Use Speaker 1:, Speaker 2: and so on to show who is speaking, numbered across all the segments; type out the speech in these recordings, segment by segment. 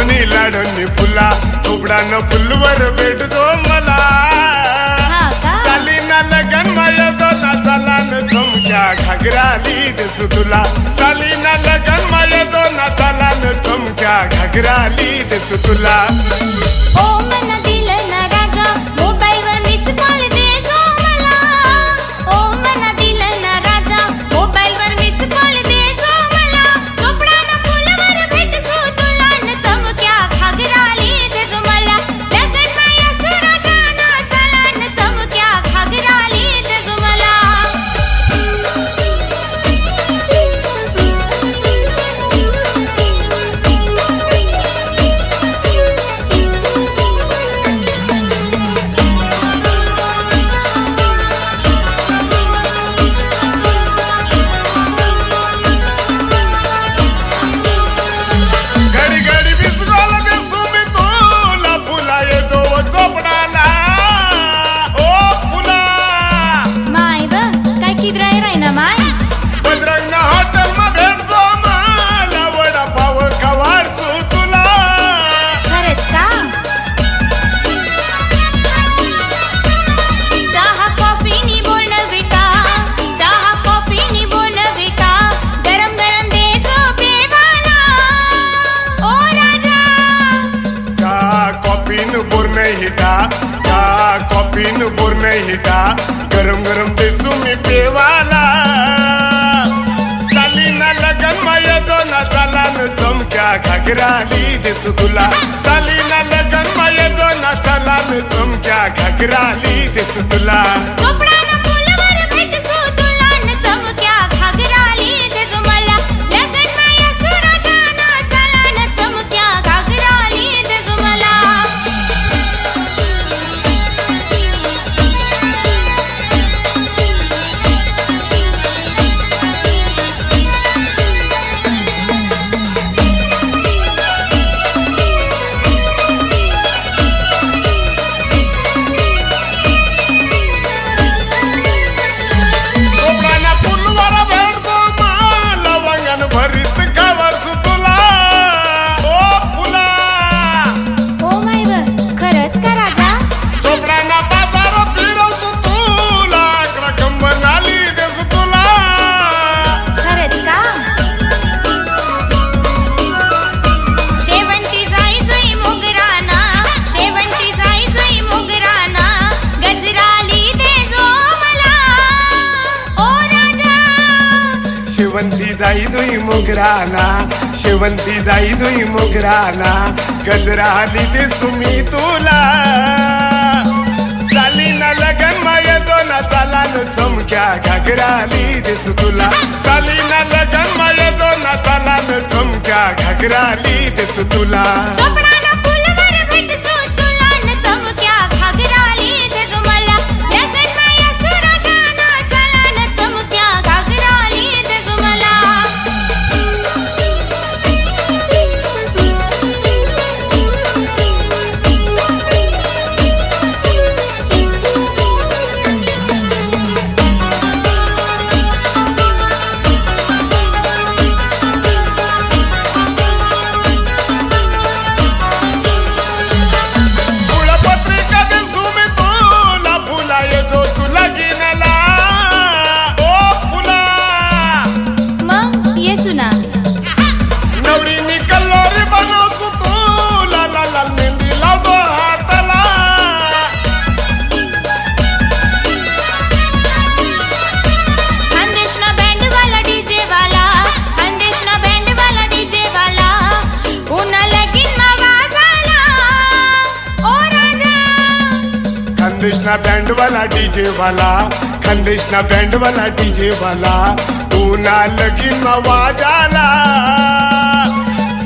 Speaker 1: Omni लाडणी फुला थोबडानं फुलवर भेटतो मला सालीना लगन माया दोला चालान चमक्या घागराली दिसू तुला सालीना लगन माया दोला चालान चमक्या घागराली दिसू तुला
Speaker 2: ओ मन दिल ना राजा मोबाईलवर मिस कॉल दे जो मला ओ मन दिल ना राजा मोबाईलवर मिस कॉल दे जो मला कपडाना फुलवर भेटसू तुला न चमक्या घागराली दे जो मला लगन माया सुराजाना चला न चमक्या घागराली दे जो मला
Speaker 1: घडी घडी विसराल दिसू मी तुला फुला येतो चोपडाला ओ फुला
Speaker 2: माय ब काय किद्राय राय ना माय
Speaker 1: बजरंग हॉटेल मा भेटतो मला वडापाव खवाडसू तुला
Speaker 2: खरंच का चहा कॉफी नी बोलणं बेटा चहा कॉफी नी बोलणं बेटा गरम गरम दे जो पेवाला ओ राजा
Speaker 1: चहा कॉफीन बोरणे हिटा चहा कॉफीन बोरणे हिटा गरम गरम दिसू मी पेवाला सालीना लगन माया दोना चालान चमक्या घागराली दिसू तुला सालीना लगन माया दोना चालान चमक्या घागराली दिसू तुला
Speaker 2: कपडाना फुलवर भेटसू तुला न चमक्या घागराली दे जो मला लगन माया सुराजाना चला न चमक्या घागराली दे जो मला
Speaker 1: कोपडाना फुलवर भेटतो मला वांगण भरीत गावरसू तुला ओ फुला
Speaker 2: ओ माय ब खरंच का राजा
Speaker 1: चोपडाना बाजार फिरवतो तुला आकडा कंबन आली देसू तुला
Speaker 2: खरंच का शेवंती जाई जुई मोगराना शेवंती जाई जुई मोगराना गजराली दे जो मला ओ राजा
Speaker 1: शेवंती जाई जुई मोगराला शेवंती जाई जुई मोगराला गजरा आली देसू मी तुला सालीना लगन माया दोना चालान चमक्या घागराली दिसू तुला सालीना लगन माया दोना चालान चमक्या घागराली दिसू तुला
Speaker 2: कपडाना फुलवर भेटसू तुला न चमक्या घागराली दे जो मला लगन माया सुराजाना चला न चमक्या घागराली दे जो मला
Speaker 1: फुलपत्रिका दिसू मी तुला फुला येतो तुला गिनला ओ फुला
Speaker 2: मग येसू ना
Speaker 1: नवरीनी कल्लोरी बनवसू तुला लाल लाल मेहंदी लावतो हाताला
Speaker 2: खानदेशना बँड वाला डीजे वाला खानदेशना बँड वाला डीजे वाला पुन्हा लगीन मा वाजाला ओ राजा
Speaker 1: खानदेशना बँड वाला डीजे वाला खानदेशना बँड वाला डीजे वाला पुन्हा लगीन मा वाजाला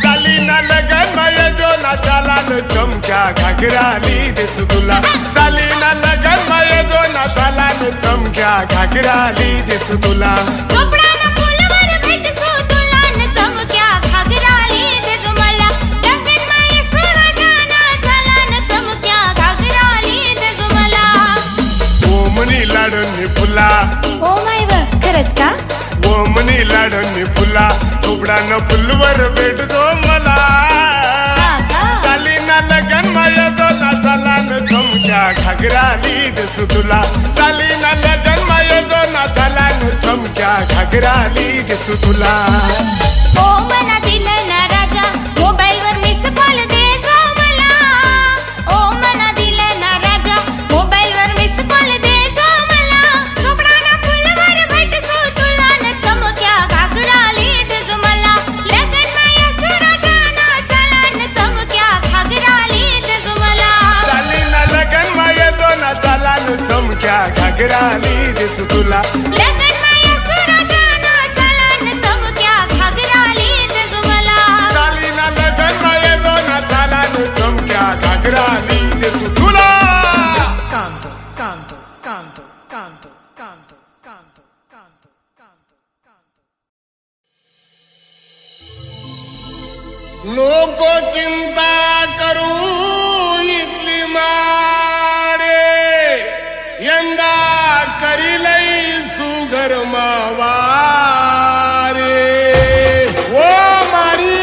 Speaker 1: सालीना लगन माया जोना चालान चमक्या घागराली दिसू तुला सालीना लगन माया जोना चालान चमक्या घागराली दिसू तुला
Speaker 2: कपडाना फुलवर भेटसू तुला न चमक्या घागराली दे जो मला लगन माया सुराजाना चला न चमक्या घागराली दे जो मला
Speaker 1: ओमनी लाडणी फुला
Speaker 2: ओ माय ब खरंच का
Speaker 1: ओमनी लाडणी फुला थोबडानं फुलवर भेटतो मला
Speaker 2: हा का
Speaker 1: घागराली दिसू तुला सालीना लगन माये जो नाचाला न चमक्या घागराली दिसू तुला
Speaker 2: ओ मना दिलना राजा मोबाईलवर मिस कॉल दे जो मला ओ मना दिलना राजा मोबाईलवर मिस कॉल दे जो मला चोपडाना फुलवर भेटसो तुला न चमक्या घागराली दे जो मला लगन माया सुराजाना चला न चमक्या घागराली दे जो मला
Speaker 1: सालीना लगन माये जो नाचाला न चमक्या घागराली दिसू तुला
Speaker 2: लगन माया सुराजाना चला न चमक्या घागराली दे जो मला
Speaker 1: सालीना लगन माये जो नाचाला न चमक्या घागराली दिसू तुला
Speaker 3: Canto, canto, canto, canto, canto, canto, canto, canto, canto.
Speaker 1: नको चिंता करू इथली मारे यंदा करीलई सुगर मावारे ओ मारी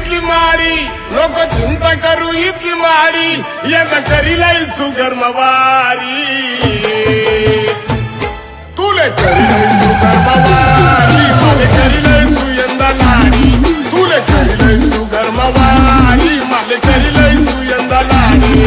Speaker 1: नको चिंता करू इतली माडी यंदा करीलई सुगर मवारी तुले करीलई सुगर मवारी माले करीलई सुयंदा लाडी तुले करीलई सुगर मवारी माले करीलई सुयंदा लाडी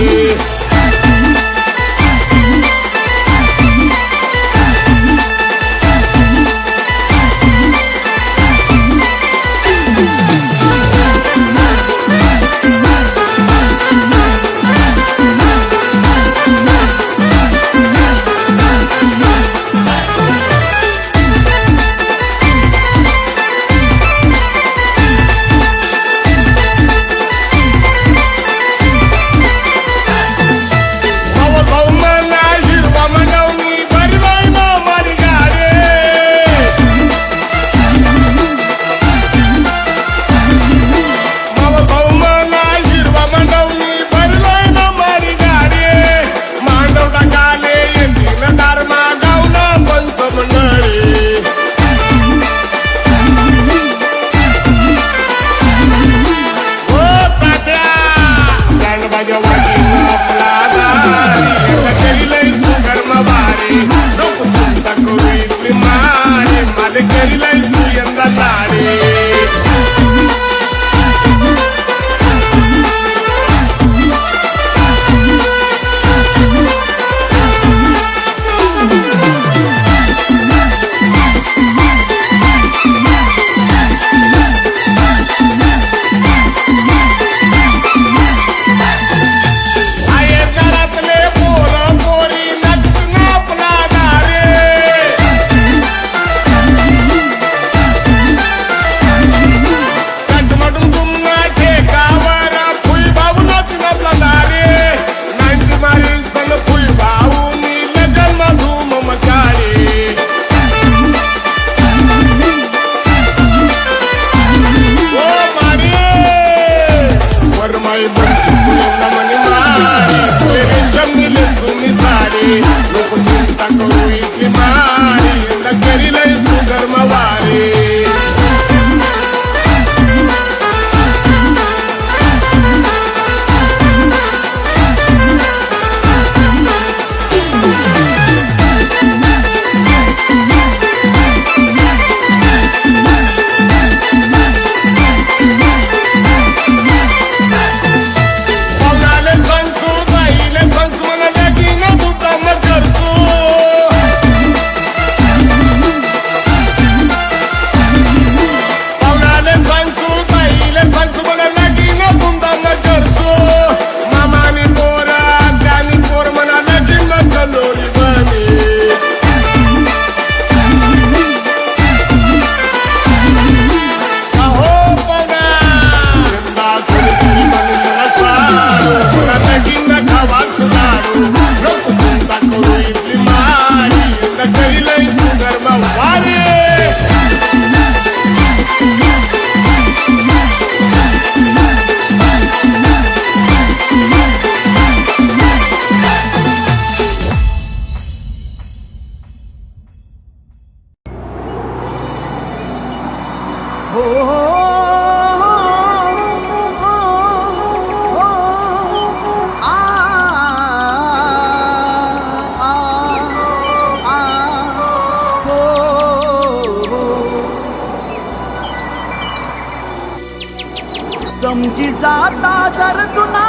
Speaker 4: समजी जाता जर तुला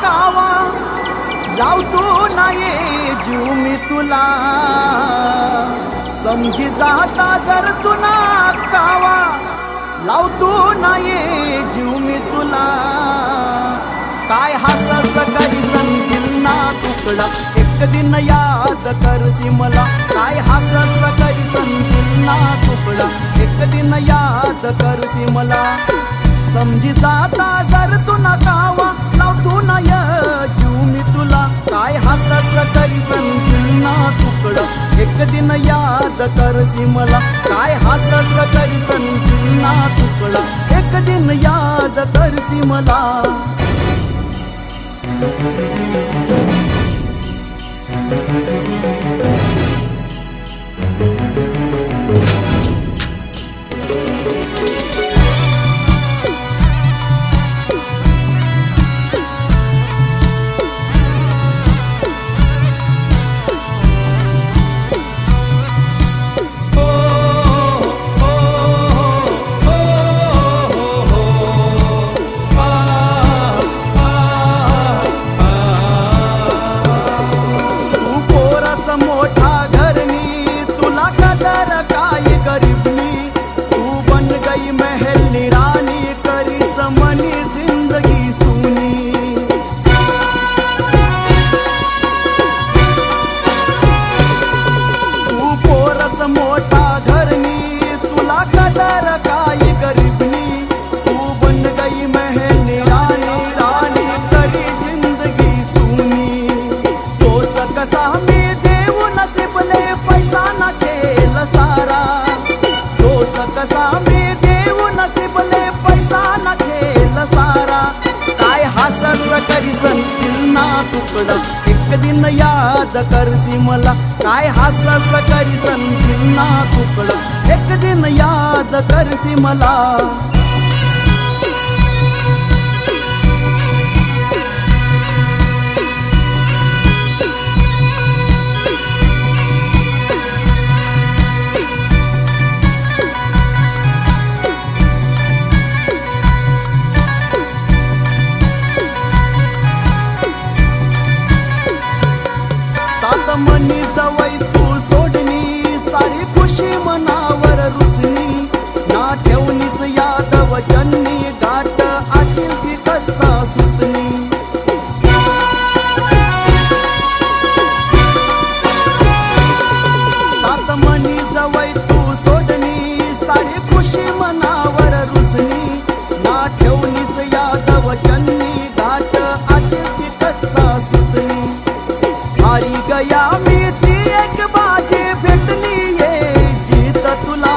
Speaker 4: कावा लावतो नाही जीव मी तुला समजी जाता जर तुला कावा लावतो नाही जीव मी तुला काय हसस करी संतील ना तुकडा एक दिन याद करसी मला काय हसस करी संतील ना तुकडा एक दिन याद करसी मला समजी जाता जर तुला कावा लावतो नाही जीव मी तुला काय हसस करी संतील ना तुकडा एक दिन याद करसी मला काय हसस करी संतील ना तुकडा एक दिन याद करसी मला एक दिन याद करसी मला काय हसस करी संतील ना तुकडा एक दिन याद करसी मला मनी जवळ तू सोडणी सारी खुशी मनावर रुसणी ना ठेवणीस याद वचनी गाठ अशील ती कच्चा सुतणी सात मनी जवळ तू सोडणी सारी खुशी मनावर रुसणी ना ठेवणीस याद वचनी गाठ अशील ती कच्चा सुतणी हारी गया मी ती एक बाजी भेटली ये जीत तुला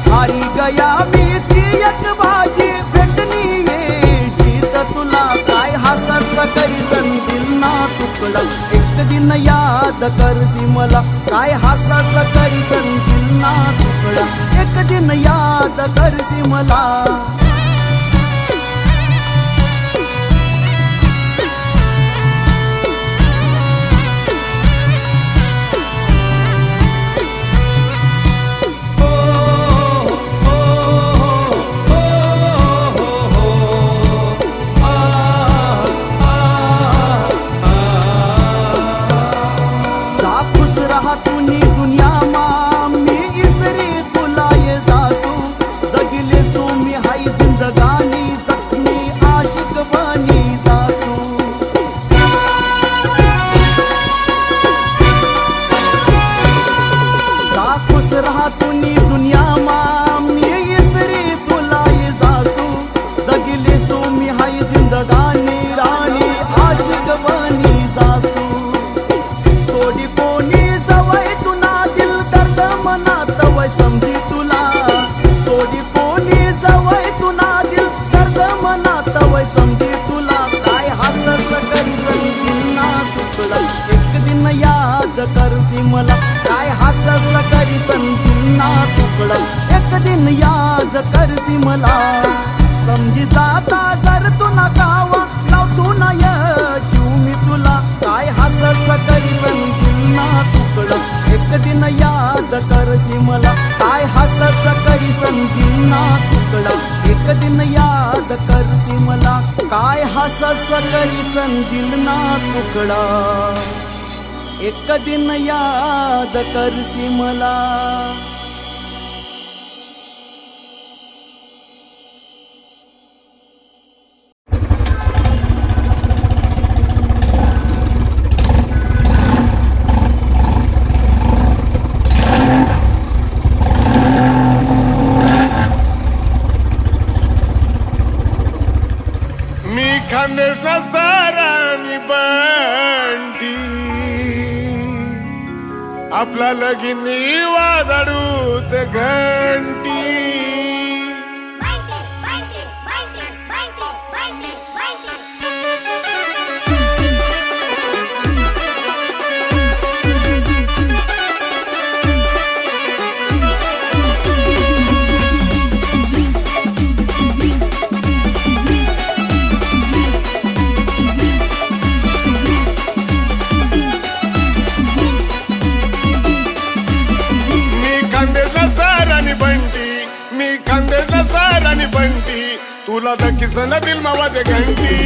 Speaker 4: हारी गया मी ती एक बाजी भेटली ये जीत तुला काय हसस करी संतील ना तुकडा एक दिन याद करसी मला काय हसस करी संतील ना तुकडा एक दिन याद करसी मला करसी मला काय हसस करी संतील ना तुकडा एक दिन याद करसी मला समजी जाता जर तुला कावा लावतो नाही जीव मी तुला काय हसस करी संतील ना तुकडा एक दिन याद करसी मला काय हसस करी संतील ना तुकडा एक दिन याद करसी मला काय हसस करीसन दिल ना तुकडा एक दिन याद करसी मला
Speaker 1: खानदेशला सारा मी बंटी आपला लगीनी वाजडूत घंटी खानदेशला सारानी बंटी तुला दखीसन दिल मावाजे घंटी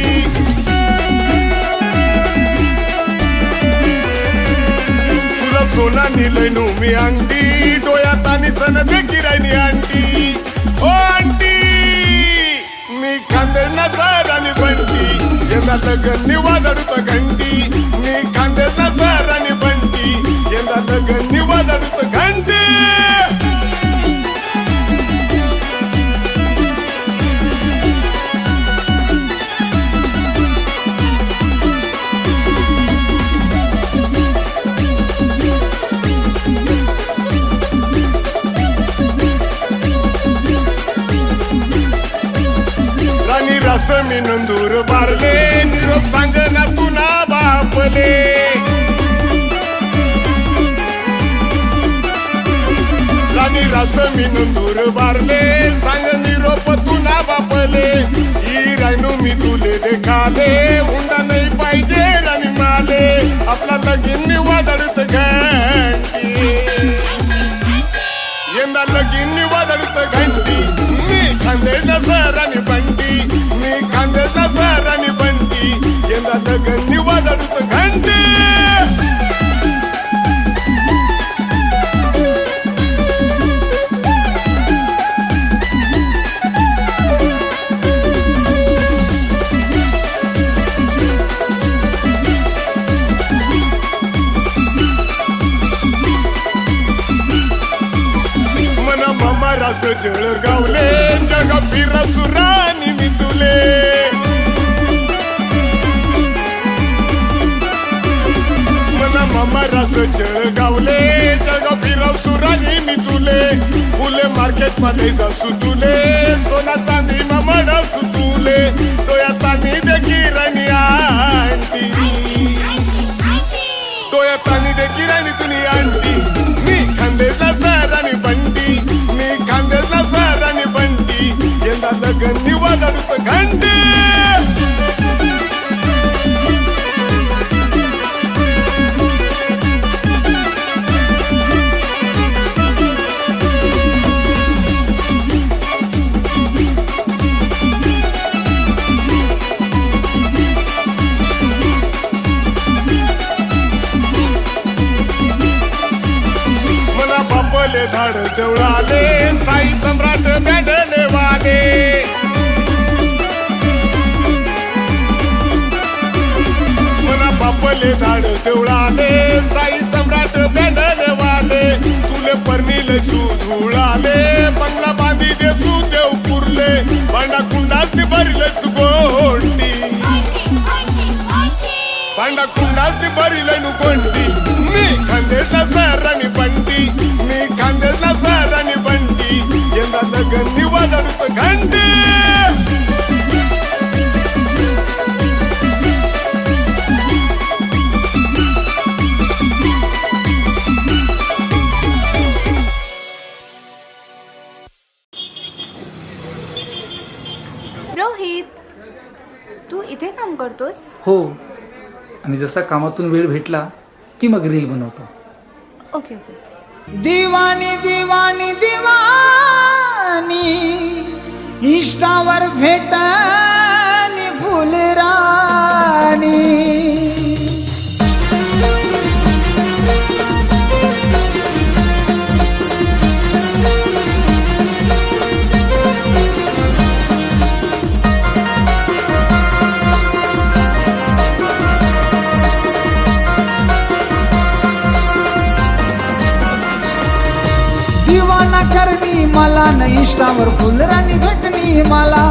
Speaker 1: तुला सोना निलयनू मी अंगठी डोळ्यात आणि सन देखी राहिनी आंटी ओ आंटी मी खानदेशला सारानी बंटी यंदा लगन वाजडूत घंटी मी खानदेशला सारानी बंटी यंदा लगन वाजडूत घंटी रस मी नंदूर बारले निरोप सांगना तुना बापले राणी रस मी नंदूर बारले सांग निरोप तुना बापले ही रायनू मी तुले देखाले हुंडा नाही पाहिजे राणी माले आपला लगीन वादळत घंटी यंदा लगीन वादळत घंटी मी खानदेशला सरानी बंटी मी खानदेशला सरानी बंटी यंदा लगन वाजडूत घंटी मना मामा रास जळगावले जग फिर सुरानी मी तुले मना मामा रास जळगावले जग फिर सुरानी मी तुले फुले मार्केट मध्ये जासू तुले सोना चांदी मामड सुतुले डोळ्यात पाणी देखी राणी आंटी डोळ्यात पाणी देखी राणी तुनी आंटी मी खानदेशला सरानी बंटी मी खानदेशला सरानी बंटी यंदा लगन वाजडूत घंटी बापले धाड देवळाले साई सम्राट बँडले वाले मना बापले धाड देवळाले साई सम्राट बँडले वाले तुले परनीले सुधुळाले बंगला बांधी दे सुदेव पुरले भांडा कुंडास भरले सुगोंडी भांडा कुंडास भरले नु गोंडी मी खानदेशला सरानी बंटी मी खानदेशला सरानी बंटी यंदा लगन वाजडूत घंटी
Speaker 5: रोहित, तू इथे काम करतोस?
Speaker 6: हो, आणि जसा कामातून वेळ भेटला की मग रील बनवतो.
Speaker 5: Okay okay.
Speaker 4: दीवानी दीवानी दीवानी
Speaker 6: इष्टावर भेटणी फुलराणी दिवाना करणी मला न इष्टावर फुलराणी भेटणी मला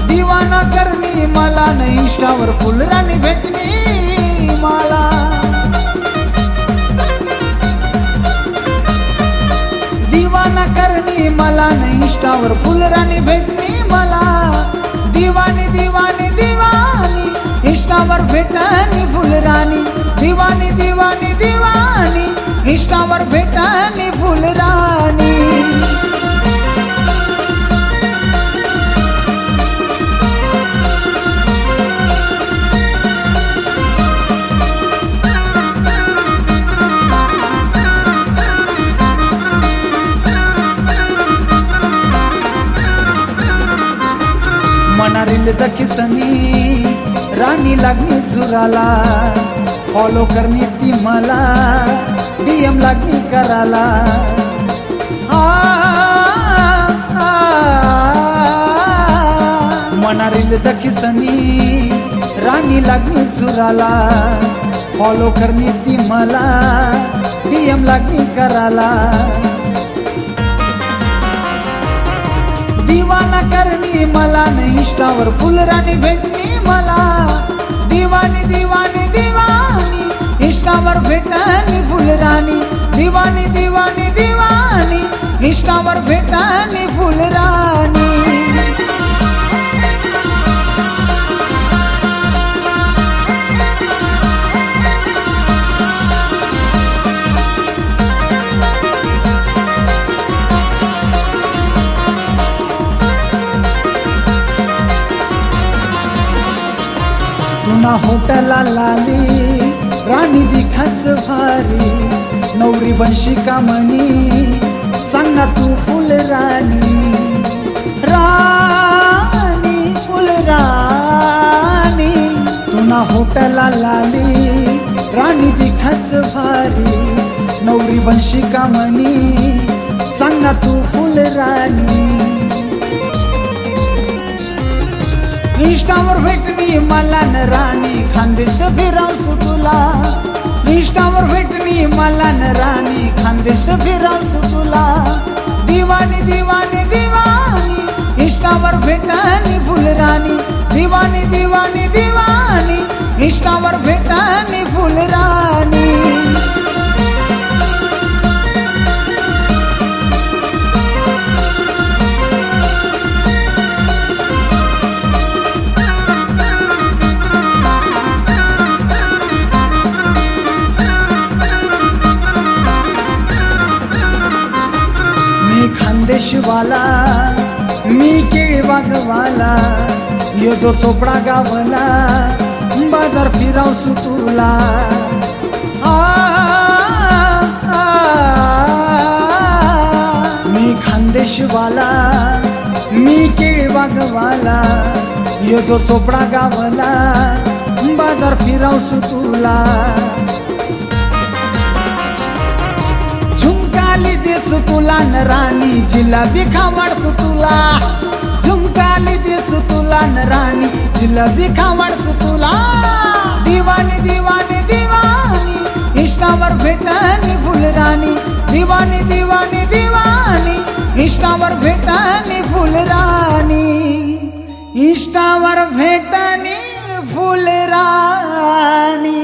Speaker 6: दिवाना करणी मला न इष्टावर फुलराणी भेटणी मला दिवाना करणी मला न इष्टावर फुलराणी भेटणी मला दिवानी दिवानी दिवानी इष्टावर भेटणी फुलराणी दिवानी दिवानी दिवानी इष्टावर भेटणी फुलराणी मनारील दखिसनी राणी लागणी सुराला फॉलो करणे ती मला डीएम लागणी कराला मनारील दखिसनी राणी लागणी सुराला फॉलो करणे ती मला डीएम लागणी कराला दिवाना करणी मला न इष्टावर फुलराणी भेटणी मला दिवानी दिवानी दिवानी इष्टावर भेटणी फुलराणी दिवानी दिवानी दिवानी इष्टावर भेटणी फुलराणी तुना होटला लाली राणी दिखास भारी नवरी बनशी कामणी सांग ना तू फुलराणी राणी फुलराणी तुना होटला लाली राणी दिखास भारी नवरी बनशी कामणी सांग ना तू फुलराणी इष्टावर भेटणी मला न राणी खानदेश फिरावसू तुला इष्टावर भेटणी मला न राणी खानदेश फिरावसू तुला दिवानी दिवानी दिवानी इष्टावर भेटणी फुलराणी दिवानी दिवानी दिवानी इष्टावर भेटणी फुलराणी खानदेशवाला मी केळीबागवाला यो जो चोपडा गावला बाजार फिरावसू तुला मी खानदेशवाला मी केळीबागवाला यो जो चोपडा गावला बाजार फिरावसू तुला झुमकाली देसू तुला न राणी जिलाबी खावाडसू तुला झुमकाली देसू तुला न राणी जिलाबी खावाडसू तुला दिवानी दिवानी दिवानी इष्टावर भेटणी फुलराणी दिवानी दिवानी दिवानी इष्टावर भेटणी फुलराणी इष्टावर भेटणी फुलराणी